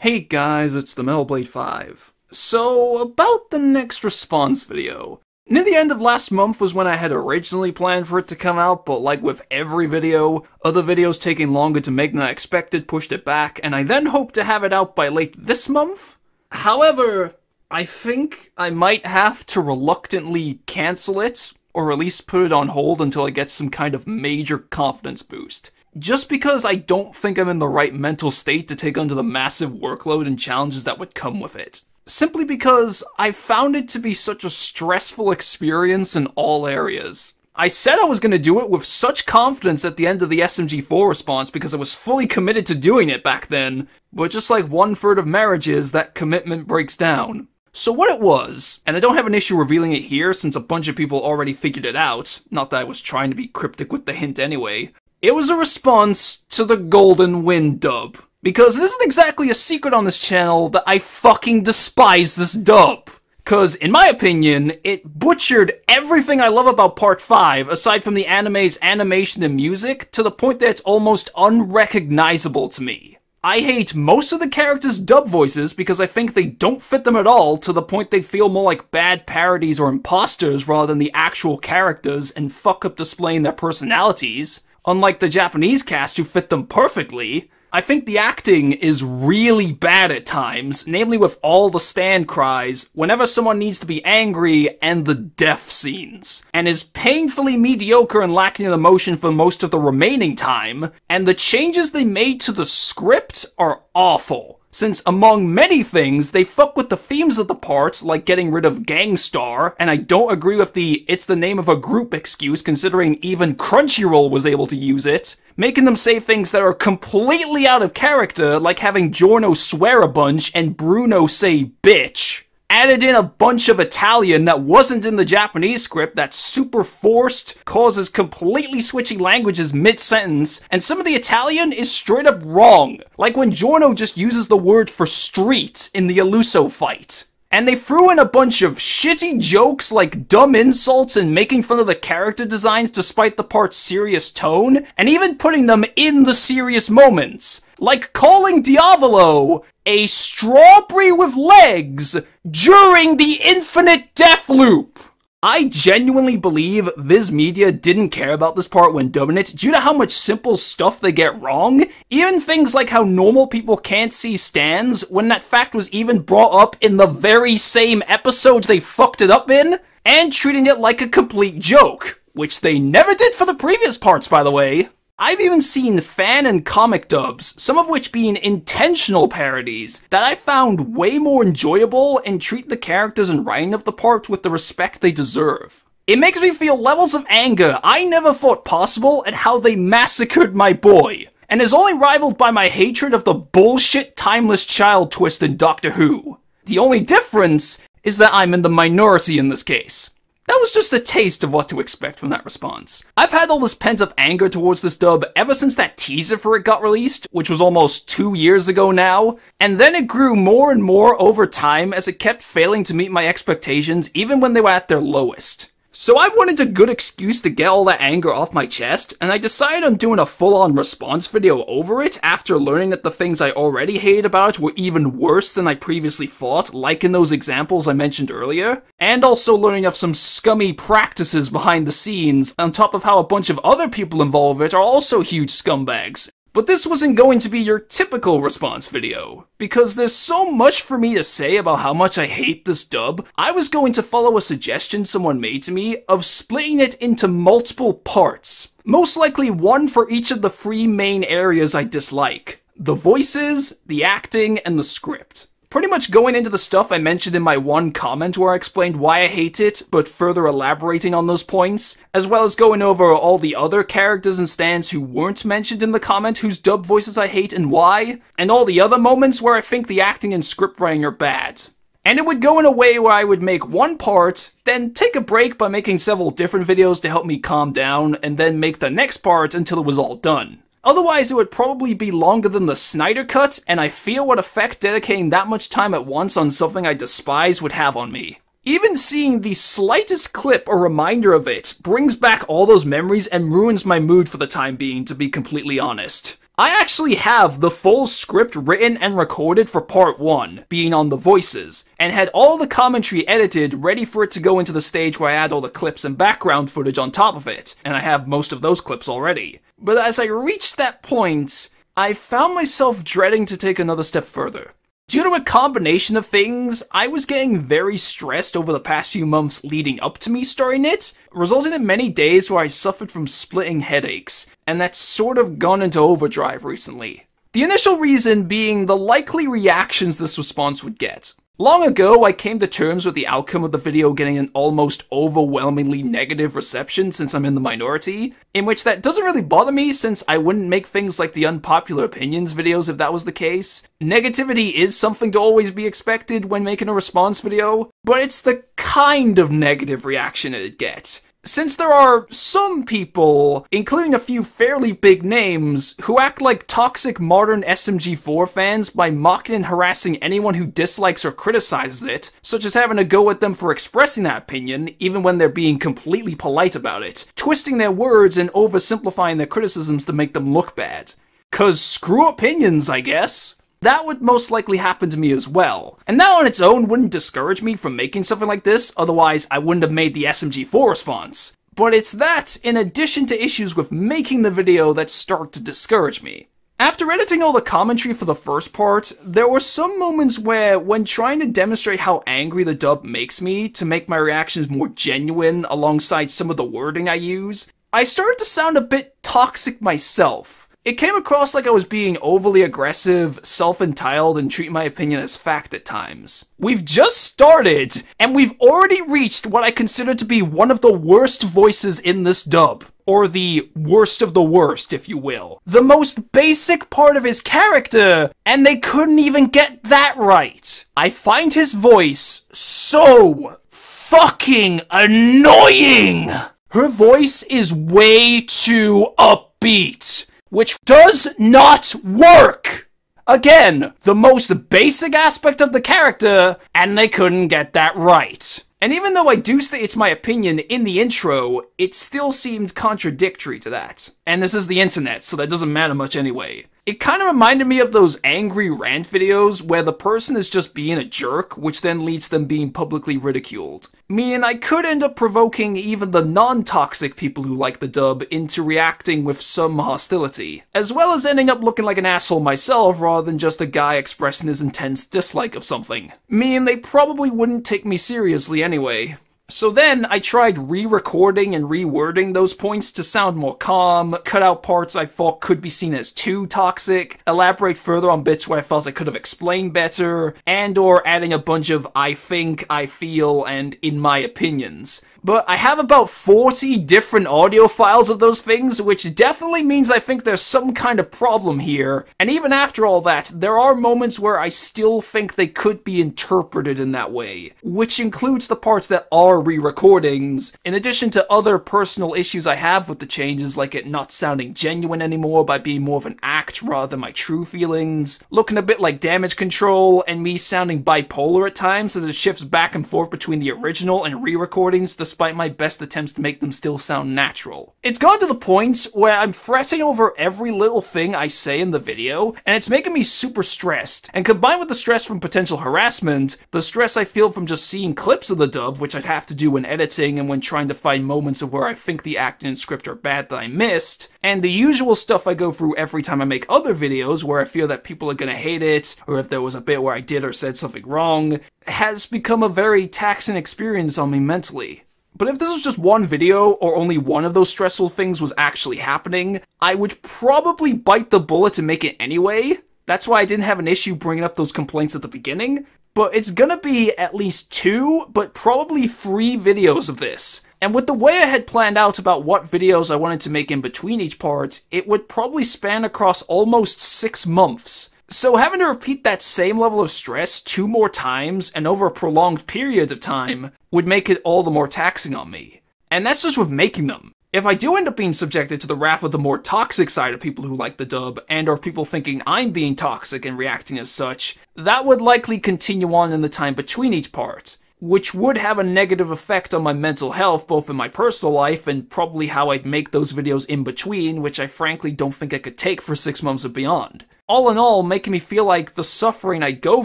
Hey guys, it's the Metal Blade 5. So, about the next response video. Near the end of last month was when I had originally planned for it to come out, but like with every video, other videos taking longer to make than I expected pushed it back, and I then hoped to have it out by late this month. However, I think I might have to reluctantly cancel it, or at least put it on hold until I get some kind of major confidence boost. Just because I don't think I'm in the right mental state to take under the massive workload and challenges that would come with it. Simply because I found it to be such a stressful experience in all areas. I said I was going to do it with such confidence at the end of the SMG4 response because I was fully committed to doing it back then, but just like 1/3 of marriages, that commitment breaks down. So what it was, and I don't have an issue revealing it here since a bunch of people already figured it out, not that I was trying to be cryptic with the hint anyway, it was a response to the Golden Wind dub. Because it isn't exactly a secret on this channel that I fucking despise this dub. Cause, in my opinion, it butchered everything I love about Part 5, aside from the anime's animation and music, to the point that it's almost unrecognizable to me. I hate most of the characters' dub voices because I think they don't fit them at all, to the point they feel more like bad parodies or imposters rather than the actual characters and fuck up displaying their personalities. Unlike the Japanese cast who fit them perfectly. I think the acting is really bad at times, namely with all the stand cries, whenever someone needs to be angry, and the death scenes, and is painfully mediocre and lacking in emotion for most of the remaining time, and the changes they made to the script are awful. Since, among many things, they fuck with the themes of the parts, like getting rid of Gangstar, and I don't agree with the "it's the name of a group" excuse considering even Crunchyroll was able to use it, making them say things that are completely out of character, like having Giorno swear a bunch and Bruno say bitch. Added in a bunch of Italian that wasn't in the Japanese script that's super forced, causes completely switching languages mid-sentence, and some of the Italian is straight up wrong, like when Giorno just uses the word for street in the Illuso fight. And they threw in a bunch of shitty jokes like dumb insults and making fun of the character designs despite the part's serious tone, and even putting them in the serious moments. Like calling Diavolo a strawberry with legs during the infinite death loop. I genuinely believe Viz Media didn't care about this part when dubbing it due to how much simple stuff they get wrong. Even things like how normal people can't see stands when that fact was even brought up in the very same episode they fucked it up in, and treating it like a complete joke, which they never did for the previous parts, by the way. I've even seen fan and comic dubs, some of which being intentional parodies, that I found way more enjoyable and treat the characters and writing of the part with the respect they deserve. It makes me feel levels of anger I never thought possible at how they massacred my boy, and is only rivaled by my hatred of the bullshit timeless child twist in Doctor Who. The only difference is that I'm in the minority in this case. That was just a taste of what to expect from that response. I've had all this pent-up anger towards this dub ever since that teaser for it got released, which was almost 2 years ago now, and then it grew more and more over time as it kept failing to meet my expectations even when they were at their lowest. So I wanted a good excuse to get all that anger off my chest, and I decided on doing a full-on response video over it after learning that the things I already hated about it were even worse than I previously thought, like in those examples I mentioned earlier, and also learning of some scummy practices behind the scenes, on top of how a bunch of other people involved with it are also huge scumbags. But this wasn't going to be your typical response video, because there's so much for me to say about how much I hate this dub. I was going to follow a suggestion someone made to me of splitting it into multiple parts, most likely one for each of the 3 main areas I dislike: the voices, the acting, and the script. Pretty much going into the stuff I mentioned in my one comment where I explained why I hate it, but further elaborating on those points, as well as going over all the other characters and stands who weren't mentioned in the comment whose dub voices I hate and why, and all the other moments where I think the acting and script writing are bad. And it would go in a way where I would make one part, then take a break by making several different videos to help me calm down, and then make the next part until it was all done. Otherwise, it would probably be longer than the Snyder Cut, and I feel what effect dedicating that much time at once on something I despise would have on me. Even seeing the slightest clip or reminder of it brings back all those memories and ruins my mood for the time being, to be completely honest. I actually have the full script written and recorded for part 1, being on the voices, and had all the commentary edited ready for it to go into the stage where I add all the clips and background footage on top of it, and I have most of those clips already. But as I reached that point, I found myself dreading to take another step further. Due to a combination of things, I was getting very stressed over the past few months leading up to me starting it, resulting in many days where I suffered from splitting headaches, and that's sort of gone into overdrive recently. The initial reason being the likely reactions this response would get. Long ago, I came to terms with the outcome of the video getting an almost overwhelmingly negative reception since I'm in the minority, in which that doesn't really bother me since I wouldn't make things like the unpopular opinions videos if that was the case. Negativity is something to always be expected when making a response video, but it's the kind of negative reaction it'd get. Since there are some people, including a few fairly big names, who act like toxic modern SMG4 fans by mocking and harassing anyone who dislikes or criticizes it, such as having a go at them for expressing that opinion, even when they're being completely polite about it, twisting their words and oversimplifying their criticisms to make them look bad. 'Cause screw opinions, I guess. That would most likely happen to me as well, and that on its own wouldn't discourage me from making something like this, otherwise I wouldn't have made the SMG4 response. But it's that, in addition to issues with making the video, that start to discourage me. After editing all the commentary for the first part, there were some moments where, when trying to demonstrate how angry the dub makes me to make my reactions more genuine alongside some of the wording I use, I started to sound a bit toxic myself. It came across like I was being overly aggressive, self-entitled, and treating my opinion as fact at times. We've just started, and we've already reached what I consider to be one of the worst voices in this dub. Or the worst of the worst, if you will. The most basic part of his character, and they couldn't even get that right. I find his voice so fucking annoying! Her voice is way too upbeat, which does not work! Again, the most basic aspect of the character, and they couldn't get that right. And even though I do state it's my opinion in the intro, it still seemed contradictory to that. And this is the internet, so that doesn't matter much anyway. It kind of reminded me of those angry rant videos where the person is just being a jerk, which then leads them being publicly ridiculed. Meaning I could end up provoking even the non-toxic people who like the dub into reacting with some hostility, as well as ending up looking like an asshole myself rather than just a guy expressing his intense dislike of something. Meaning they probably wouldn't take me seriously anyway. So then, I tried re-recording and rewording those points to sound more calm, cut out parts I thought could be seen as too toxic, elaborate further on bits where I felt I could have explained better, and or adding a bunch of I think, I feel, and in my opinions. But I have about 40 different audio files of those things, which definitely means I think there's some kind of problem here. And even after all that, there are moments where I still think they could be interpreted in that way, which includes the parts that are re-recordings, in addition to other personal issues I have with the changes, like it not sounding genuine anymore by being more of an act rather than my true feelings, looking a bit like Damage Control, and me sounding bipolar at times as it shifts back and forth between the original and re-recordings despite my best attempts to make them still sound natural. It's gone to the point where I'm fretting over every little thing I say in the video, and it's making me super stressed. And combined with the stress from potential harassment, the stress I feel from just seeing clips of the dub, which I'd have to do when editing and when trying to find moments of where I think the acting and script are bad that I missed, and the usual stuff I go through every time I make other videos where I feel that people are gonna hate it, or if there was a bit where I did or said something wrong, has become a very taxing experience on me mentally. But if this was just one video, or only one of those stressful things was actually happening, I would probably bite the bullet and make it anyway. That's why I didn't have an issue bringing up those complaints at the beginning. But it's gonna be at least 2, but probably 3 videos of this. And with the way I had planned out about what videos I wanted to make in between each part, it would probably span across almost 6 months. So having to repeat that same level of stress 2 more times and over a prolonged period of time would make it all the more taxing on me. And that's just with making them. If I do end up being subjected to the wrath of the more toxic side of people who like the dub, and or people thinking I'm being toxic and reacting as such, that would likely continue on in the time between each part. which would have a negative effect on my mental health, both in my personal life and probably how I'd make those videos in between, which I frankly don't think I could take for 6 months and beyond. All in all, making me feel like the suffering I go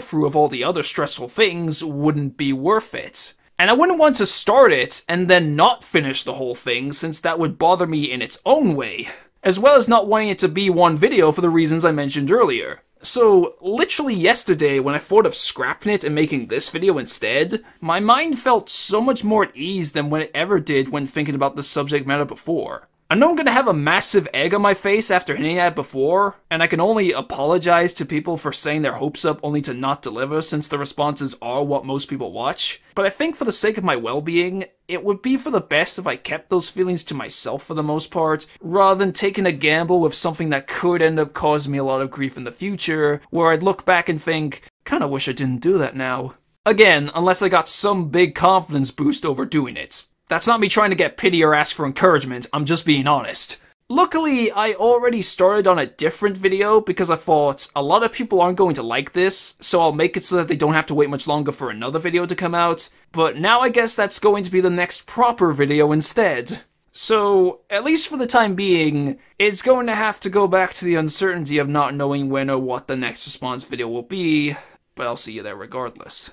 through of all the other stressful things wouldn't be worth it. And I wouldn't want to start it and then not finish the whole thing, since that would bother me in its own way, as well as not wanting it to be one video for the reasons I mentioned earlier. So, literally yesterday, when I thought of scrapping it and making this video instead, my mind felt so much more at ease than when it ever did when thinking about the subject matter before. I know I'm gonna have a massive egg on my face after hitting that before, and I can only apologize to people for saying their hopes up only to not deliver since the responses are what most people watch, but I think for the sake of my well-being, it would be for the best if I kept those feelings to myself for the most part, rather than taking a gamble with something that could end up causing me a lot of grief in the future, where I'd look back and think, kinda wish I didn't do that now. Again, unless I got some big confidence boost over doing it. That's not me trying to get pity or ask for encouragement, I'm just being honest. Luckily, I already started on a different video because I thought a lot of people aren't going to like this, so I'll make it so that they don't have to wait much longer for another video to come out, but now I guess that's going to be the next proper video instead. So, at least for the time being, it's going to have to go back to the uncertainty of not knowing when or what the next response video will be, but I'll see you there regardless.